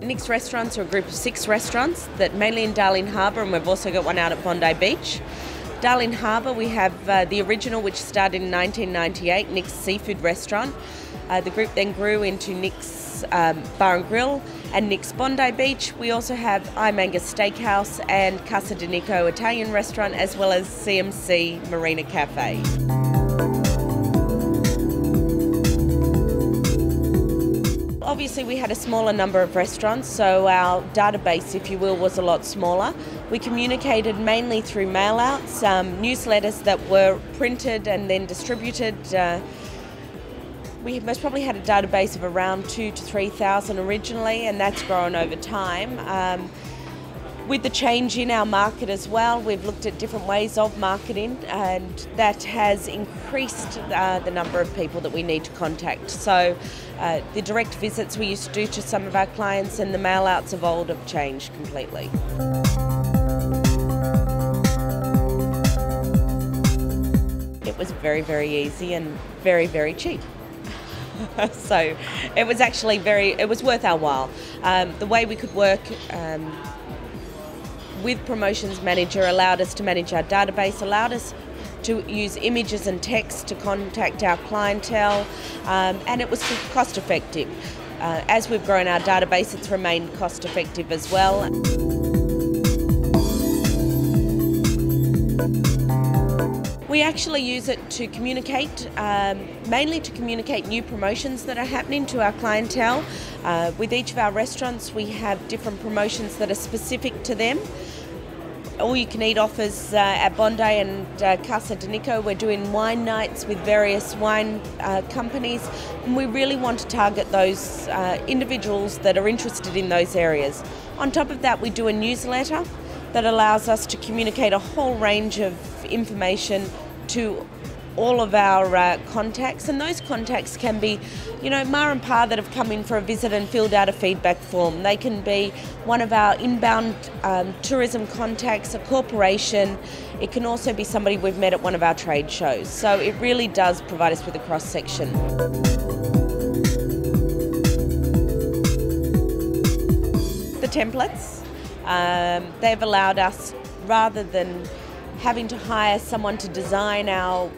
Nick's Restaurants are a group of 6 restaurants that mainly in Darling Harbour, and we've also got one out at Bondi Beach. Darling Harbour, we have the original, which started in 1998, Nick's Seafood Restaurant. The group then grew into Nick's Bar and Grill and Nick's Bondi Beach. We also have I'm Angus Steakhouse and Casa de Nico Italian Restaurant, as well as CMC Marina Cafe. Obviously we had a smaller number of restaurants, so our database, if you will, was a lot smaller. We communicated mainly through mail-outs, newsletters that were printed and then distributed. We most probably had a database of around 2,000 to 3,000 originally, and that's grown over time. With the change in our market as well, we've looked at different ways of marketing, and that has increased the number of people that we need to contact. So the direct visits we used to do to some of our clients and the mail-outs of old have changed completely. It was very, very easy and very, very cheap. So it was actually it was worth our while. The way we could work with Promotions Manager allowed us to manage our database, allowed us to use images and text to contact our clientele, and it was cost effective. As we've grown our database, it's remained cost effective as well. We actually use it to communicate, mainly to communicate new promotions that are happening to our clientele. With each of our restaurants, we have different promotions that are specific to them. All-you-can-eat offers at Bondi and Casa de Nico. We're doing wine nights with various wine companies, and we really want to target those individuals that are interested in those areas. On top of that, we do a newsletter that allows us to communicate a whole range of information to all of our contacts, and those contacts can be, ma and pa that have come in for a visit and filled out a feedback form. They can be one of our inbound tourism contacts, a corporation. It can also be somebody we've met at one of our trade shows. So it really does provide us with a cross-section. The templates, they've allowed us, rather than having to hire someone to design our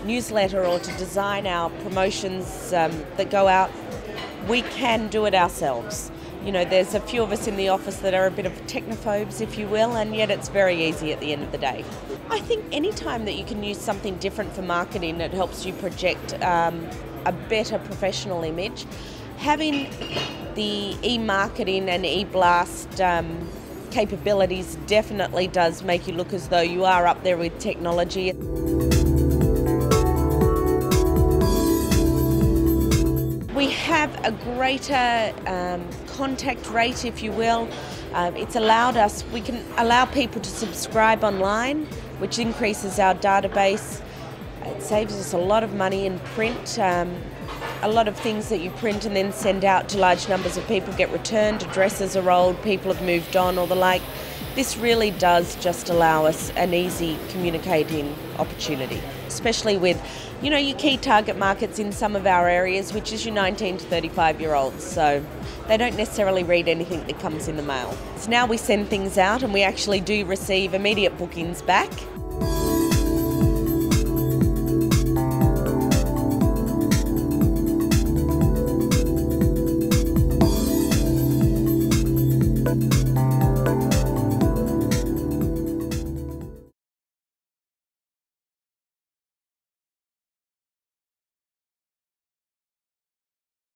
newsletter or to design our promotions that go out, we can do it ourselves. There's a few of us in the office that are a bit of technophobes, if you will, and yet it's very easy at the end of the day. I think any time that you can use something different for marketing, it helps you project a better professional image. Having the e-marketing and e-blast capabilities definitely does make you look as though you are up there with technology. We have a greater contact rate, if you will. It's allowed us, we can allow people to subscribe online, which increases our database. It saves us a lot of money in print. A lot of things that you print and then send out to large numbers of people get returned, addresses are old, people have moved on or the like. This really does just allow us an easy communicating opportunity, especially with, your key target markets in some of our areas, which is your 19 to 35-year-olds. So they don't necessarily read anything that comes in the mail. So now we send things out and we actually do receive immediate bookings back.